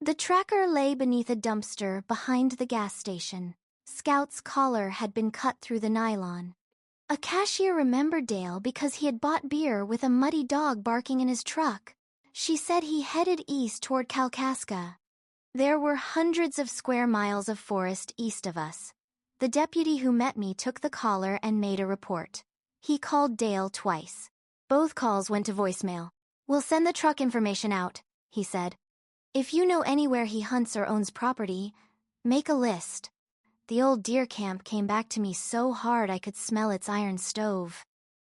The tracker lay beneath a dumpster behind the gas station. Scout's collar had been cut through the nylon. A cashier remembered Dale because he had bought beer with a muddy dog barking in his truck. She said he headed east toward Kalkaska. There were hundreds of square miles of forest east of us. The deputy who met me took the collar and made a report. He called Dale twice. Both calls went to voicemail. "We'll send the truck information out," he said. "If you know anywhere he hunts or owns property, make a list." The old deer camp came back to me so hard I could smell its iron stove.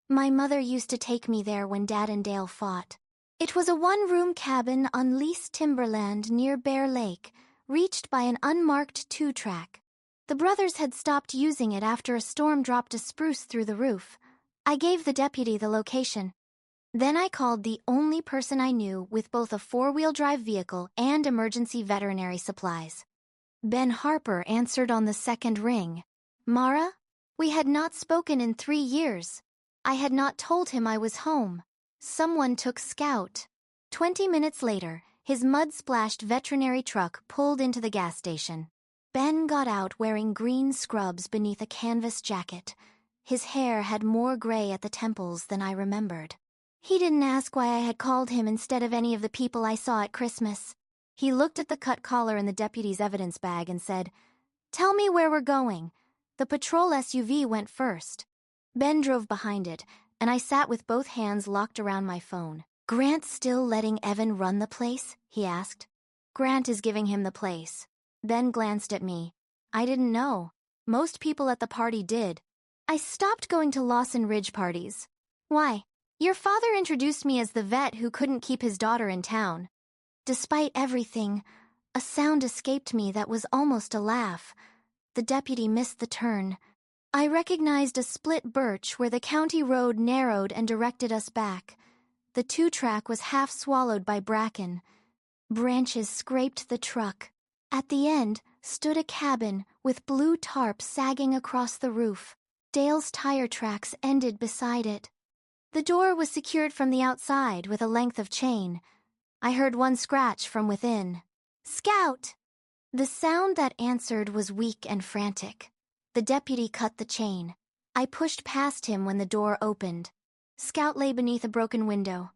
My mother used to take me there when Dad and Dale fought. It was a one-room cabin on leased timberland near Bear Lake, reached by an unmarked two-track. The brothers had stopped using it after a storm dropped a spruce through the roof. I gave the deputy the location. Then I called the only person I knew with both a four-wheel drive vehicle and emergency veterinary supplies. Ben Harper answered on the second ring. "Mara?" We had not spoken in 3 years. I had not told him I was home. Someone took Scout. 20 minutes later, his mud-splashed veterinary truck pulled into the gas station. Ben got out wearing green scrubs beneath a canvas jacket. His hair had more gray at the temples than I remembered. He didn't ask why I had called him instead of any of the people I saw at Christmas. He looked at the cut collar in the deputy's evidence bag and said, "Tell me where we're going." The patrol SUV went first. Ben drove behind it, and I sat with both hands locked around my phone. "Grant still letting Evan run the place?" he asked. "Grant is giving him the place." Ben glanced at me. I didn't know. Most people at the party did. I stopped going to Lawson Ridge parties. "Why?" "Your father introduced me as the vet who couldn't keep his daughter in town." Despite everything, a sound escaped me that was almost a laugh. The deputy missed the turn. I recognized a split birch where the county road narrowed and directed us back. The two-track was half swallowed by bracken. Branches scraped the truck. At the end stood a cabin with blue tarp sagging across the roof. Dale's tire tracks ended beside it. The door was secured from the outside with a length of chain. I heard one scratch from within. "Scout!" The sound that answered was weak and frantic. The deputy cut the chain. I pushed past him when the door opened. Scout lay beneath a broken window.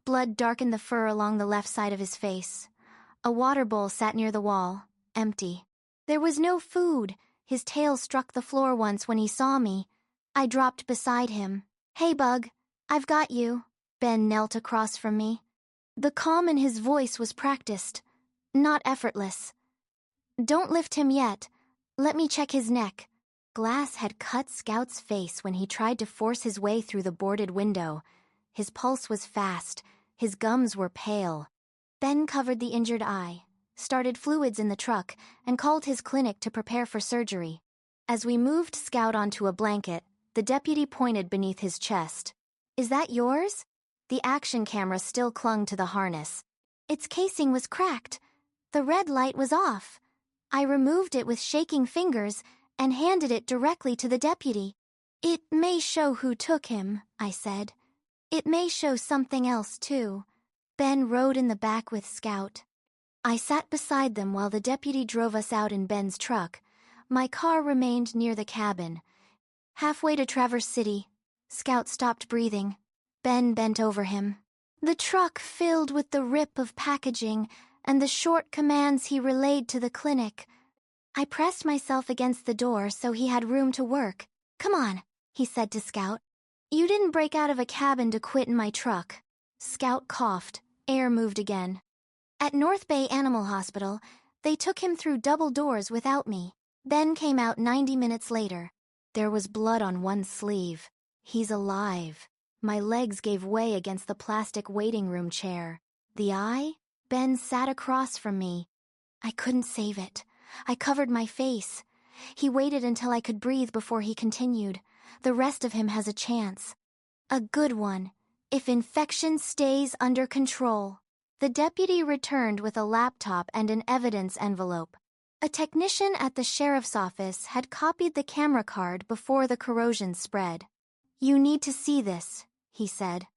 Blood darkened the fur along the left side of his face. A water bowl sat near the wall, empty. There was no food. His tail struck the floor once when he saw me. I dropped beside him. "Hey, Bug, I've got you." Ben knelt across from me. The calm in his voice was practiced, not effortless. "Don't lift him yet. Let me check his neck." Glass had cut Scout's face when he tried to force his way through the boarded window. His pulse was fast. His gums were pale. Ben covered the injured eye, started fluids in the truck, and called his clinic to prepare for surgery. As we moved Scout onto a blanket, the deputy pointed beneath his chest. "Is that yours?" The action camera still clung to the harness. Its casing was cracked. The red light was off. I removed it with shaking fingers and handed it directly to the deputy. "It may show who took him," I said. "It may show something else, too." Ben rode in the back with Scout. I sat beside them while the deputy drove us out in Ben's truck. My car remained near the cabin. Halfway to Traverse City, Scout stopped breathing. Ben bent over him. The truck filled with the rip of packaging and the short commands he relayed to the clinic. I pressed myself against the door so he had room to work. "Come on," he said to Scout. "You didn't break out of a cabin to quit in my truck." Scout coughed. Air moved again. At North Bay Animal Hospital, they took him through double doors without me. Ben came out 90 minutes later. There was blood on one sleeve. "He's alive." My legs gave way against the plastic waiting room chair. The eye? Ben sat across from me. I couldn't save it. I covered my face. He waited until I could breathe before he continued. "The rest of him has a chance. A good one, if infection stays under control." The deputy returned with a laptop and an evidence envelope. A technician at the sheriff's office had copied the camera card before the corrosion spread. "You need to see this," he said.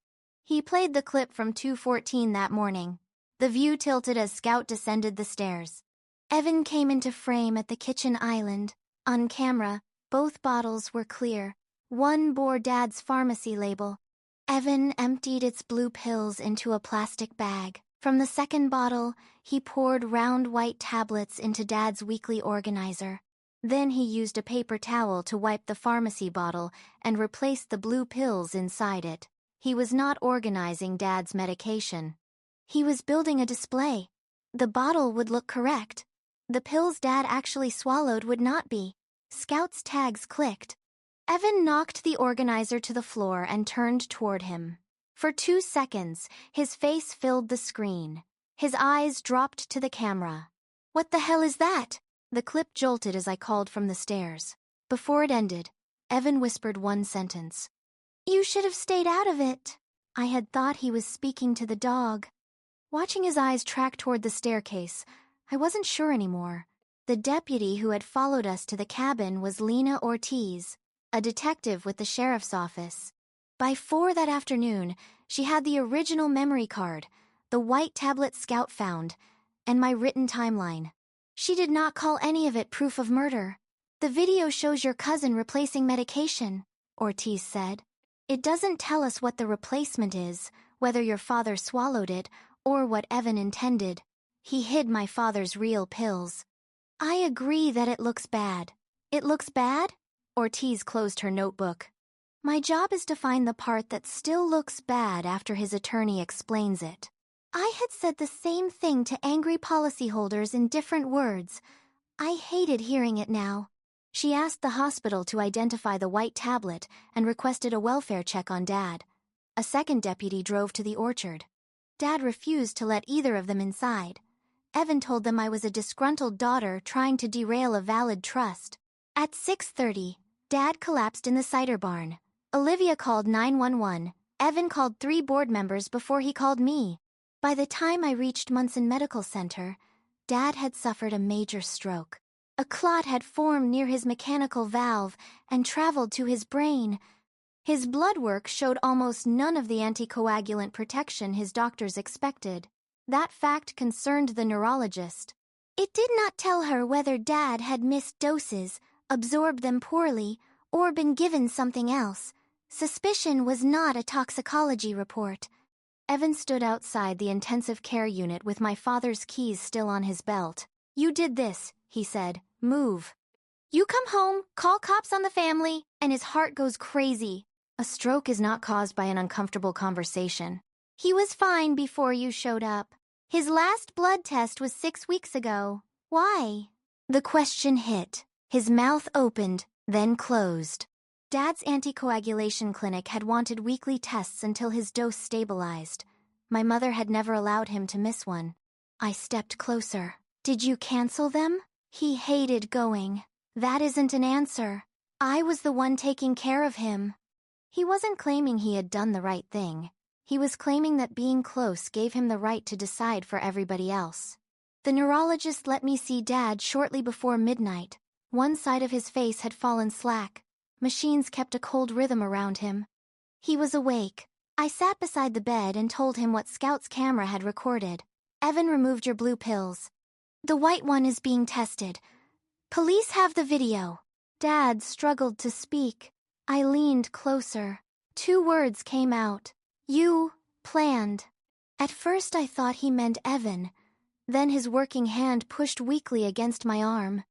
He played the clip from 2:14 that morning. The view tilted as Scout descended the stairs. Evan came into frame at the kitchen island. On camera, both bottles were clear. One bore Dad's pharmacy label. Evan emptied its blue pills into a plastic bag. From the second bottle, he poured round white tablets into Dad's weekly organizer. Then he used a paper towel to wipe the pharmacy bottle and replaced the blue pills inside it. He was not organizing Dad's medication. He was building a display. The bottle would look correct. The pills Dad actually swallowed would not be. Scout's tags clicked. Evan knocked the organizer to the floor and turned toward him. For 2 seconds, his face filled the screen. His eyes dropped to the camera. "What the hell is that?" The clip jolted as I called from the stairs. Before it ended, Evan whispered one sentence. "You should have stayed out of it." I had thought he was speaking to the dog. Watching his eyes track toward the staircase, I wasn't sure anymore. The deputy who had followed us to the cabin was Lena Ortiz, a detective with the sheriff's office. By 4 that afternoon, she had the original memory card, the white tablet Scout found, and my written timeline. She did not call any of it proof of murder. "The video shows your cousin replacing medication," Ortiz said. "It doesn't tell us what the replacement is, whether your father swallowed it, or what Evan intended. He hid my father's real pills." "I agree that it looks bad." "It looks bad?" Ortiz closed her notebook. "My job is to find the part that still looks bad after his attorney explains it." I had said the same thing to angry policyholders in different words. I hated hearing it now. She asked the hospital to identify the white tablet and requested a welfare check on Dad. A second deputy drove to the orchard. Dad refused to let either of them inside. Evan told them I was a disgruntled daughter trying to derail a valid trust. At 6:30, Dad collapsed in the cider barn. Olivia called 911. Evan called 3 board members before he called me. By the time I reached Munson Medical Center, Dad had suffered a major stroke. A clot had formed near his mechanical valve and traveled to his brain. His blood work showed almost none of the anticoagulant protection his doctors expected. That fact concerned the neurologist. It did not tell her whether Dad had missed doses, absorbed them poorly, or been given something else. Suspicion was not a toxicology report. Evan stood outside the intensive care unit with my father's keys still on his belt. "You did this," he said. "Move. You come home, call cops on the family, and his heart goes crazy." A stroke is not caused by an uncomfortable conversation. "He was fine before you showed up. His last blood test was 6 weeks ago. Why?" The question hit. His mouth opened, then closed. Dad's anticoagulation clinic had wanted weekly tests until his dose stabilized. My mother had never allowed him to miss one. I stepped closer. "Did you cancel them?" He hated going. "That isn't an answer. I was the one taking care of him." He wasn't claiming he had done the right thing. He was claiming that being close gave him the right to decide for everybody else. The neurologist let me see Dad shortly before midnight. One side of his face had fallen slack. Machines kept a cold rhythm around him. He was awake. I sat beside the bed and told him what Scout's camera had recorded. "Evan removed your blue pills. The white one is being tested. Police have the video." Dad struggled to speak. I leaned closer. 2 words came out. "You planned." At first I thought he meant Evan. Then his working hand pushed weakly against my arm.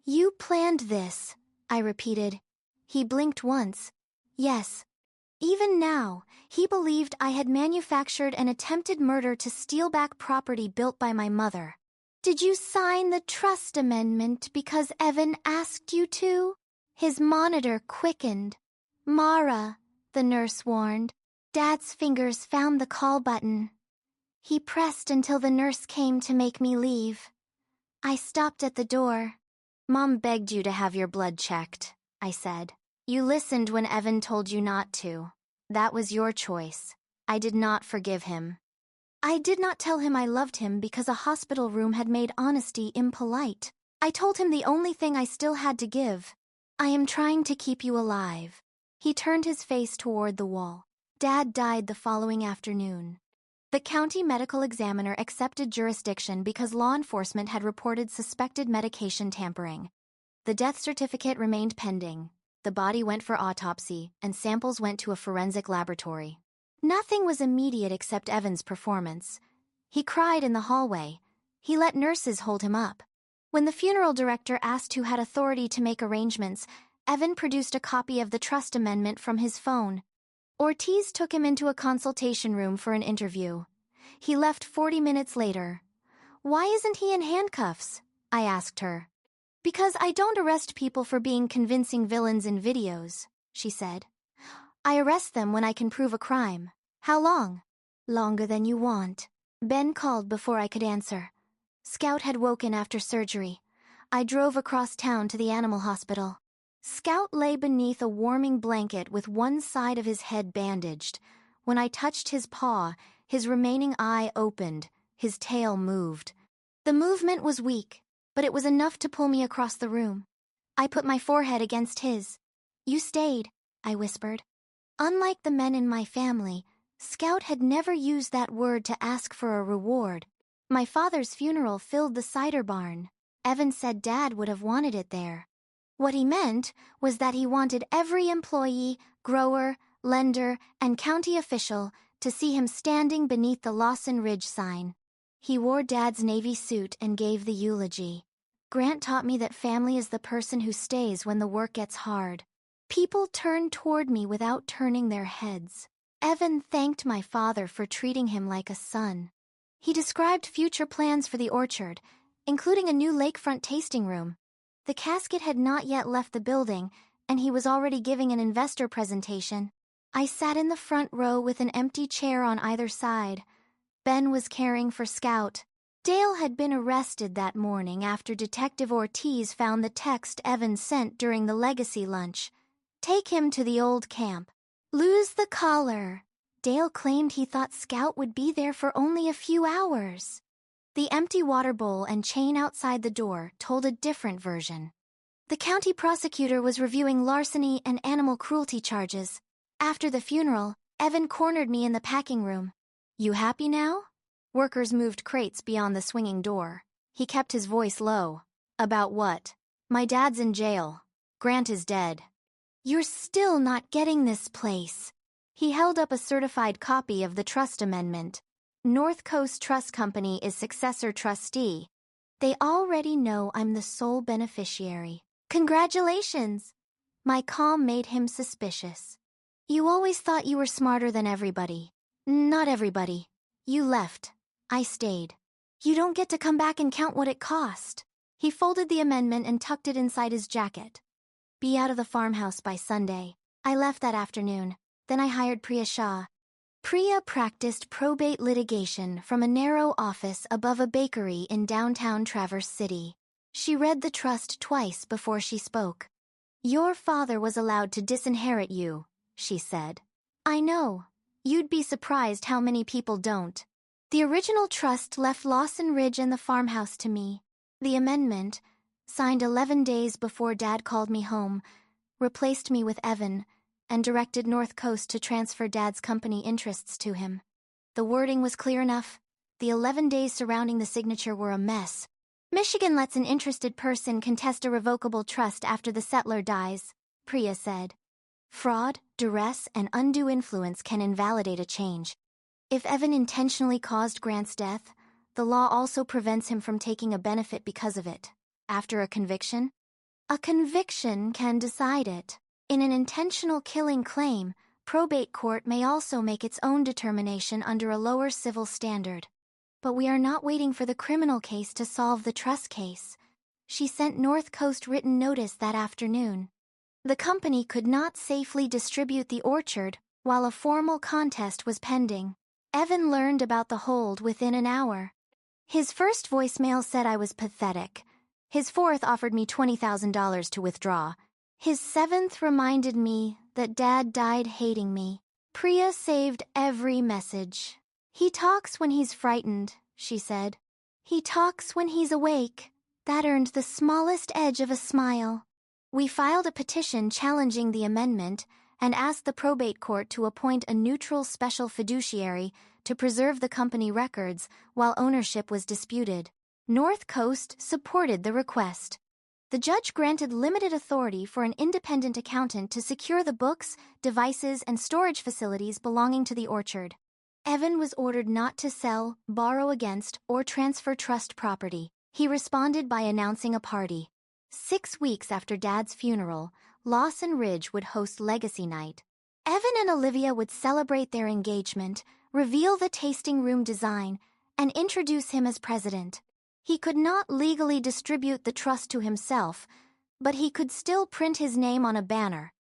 "You planned this," I repeated. He blinked once. "Yes." Even now, he believed I had manufactured an attempted murder to steal back property built by my mother. "Did you sign the trust amendment because Evan asked you to?" His monitor quickened. "Mara," the nurse warned. Dad's fingers found the call button. He pressed until the nurse came to make me leave. I stopped at the door. "Mom begged you to have your blood checked," I said. "You listened when Evan told you not to. That was your choice. I did not forgive him." I did not tell him I loved him because a hospital room had made honesty impolite. I told him the only thing I still had to give. "I am trying to keep you alive." He turned his face toward the wall. Dad died the following afternoon. The county medical examiner accepted jurisdiction because law enforcement had reported suspected medication tampering. The death certificate remained pending. The body went for autopsy, and samples went to a forensic laboratory. Nothing was immediate except Evan's performance. He cried in the hallway. He let nurses hold him up. When the funeral director asked who had authority to make arrangements, Evan produced a copy of the trust amendment from his phone. Ortiz took him into a consultation room for an interview. He left 40 minutes later. "Why isn't he in handcuffs?" I asked her. "Because I don't arrest people for being convincing villains in videos," she said. "I arrest them when I can prove a crime." "How long?" "Longer than you want." Ben called before I could answer. Scout had woken after surgery. I drove across town to the animal hospital. Scout lay beneath a warming blanket with one side of his head bandaged. When I touched his paw, his remaining eye opened, his tail moved. The movement was weak, but it was enough to pull me across the room. I put my forehead against his. "You stayed," I whispered. Unlike the men in my family, Scout had never used that word to ask for a reward. My father's funeral filled the cider barn. Evan said Dad would have wanted it there. What he meant was that he wanted every employee, grower, lender, and county official to see him standing beneath the Lawson Ridge sign. He wore Dad's Navy suit and gave the eulogy. Grant taught me that family is the person who stays when the work gets hard. People turned toward me without turning their heads. Evan thanked my father for treating him like a son. He described future plans for the orchard, including a new lakefront tasting room. The casket had not yet left the building, and he was already giving an investor presentation. I sat in the front row with an empty chair on either side. Ben was caring for Scout. Dale had been arrested that morning after Detective Ortiz found the text Evan sent during the legacy lunch. "Take him to the old camp. Lose the collar." Dale claimed he thought Scout would be there for only a few hours. The empty water bowl and chain outside the door told a different version. The county prosecutor was reviewing larceny and animal cruelty charges. After the funeral, Evan cornered me in the packing room. "You happy now?" Workers moved crates beyond the swinging door. He kept his voice low. "About what?" "My dad's in jail. Grant is dead." "You're still not getting this place." He held up a certified copy of the trust amendment. North Coast Trust Company is successor trustee. They already know I'm the sole beneficiary. "Congratulations." My calm made him suspicious. "You always thought you were smarter than everybody." "Not everybody. You left. I stayed. You don't get to come back and count what it cost." He folded the amendment and tucked it inside his jacket. "Be out of the farmhouse by Sunday." I left that afternoon. Then I hired Priya Shah. Priya practiced probate litigation from a narrow office above a bakery in downtown Traverse City. She read the trust twice before she spoke. "Your father was allowed to disinherit you," she said. "I know. You'd be surprised how many people don't. The original trust left Lawson Ridge and the farmhouse to me. The amendment, signed 11 days before Dad called me home, replaced me with Evan and directed North Coast to transfer Dad's company interests to him. The wording was clear enough. The 11 days surrounding the signature were a mess. Michigan lets an interested person contest a revocable trust after the settler dies," Priya said. "Fraud, duress, and undue influence can invalidate a change. If Evan intentionally caused Grant's death, the law also prevents him from taking a benefit because of it. After a conviction? A conviction can decide it. In an intentional killing claim, probate court may also make its own determination under a lower civil standard. But we are not waiting for the criminal case to solve the trust case." She sent North Coast written notice that afternoon. The company could not safely distribute the orchard while a formal contest was pending. Evan learned about the hold within an hour. His first voicemail said I was pathetic. His fourth offered me $20,000 to withdraw. His seventh reminded me that Dad died hating me. Priya saved every message. "He talks when he's frightened," she said. "He talks when he's awake." That earned the smallest edge of a smile. We filed a petition challenging the amendment and asked the probate court to appoint a neutral special fiduciary to preserve the company records while ownership was disputed. North Coast supported the request. The judge granted limited authority for an independent accountant to secure the books, devices, and storage facilities belonging to the orchard. Evan was ordered not to sell, borrow against, or transfer trust property. He responded by announcing a party. 6 weeks after Dad's funeral, Lawson Ridge would host Legacy Night. Evan and Olivia would celebrate their engagement, reveal the tasting room design, and introduce him as president. He could not legally distribute the trust to himself, but he could still print his name on a banner,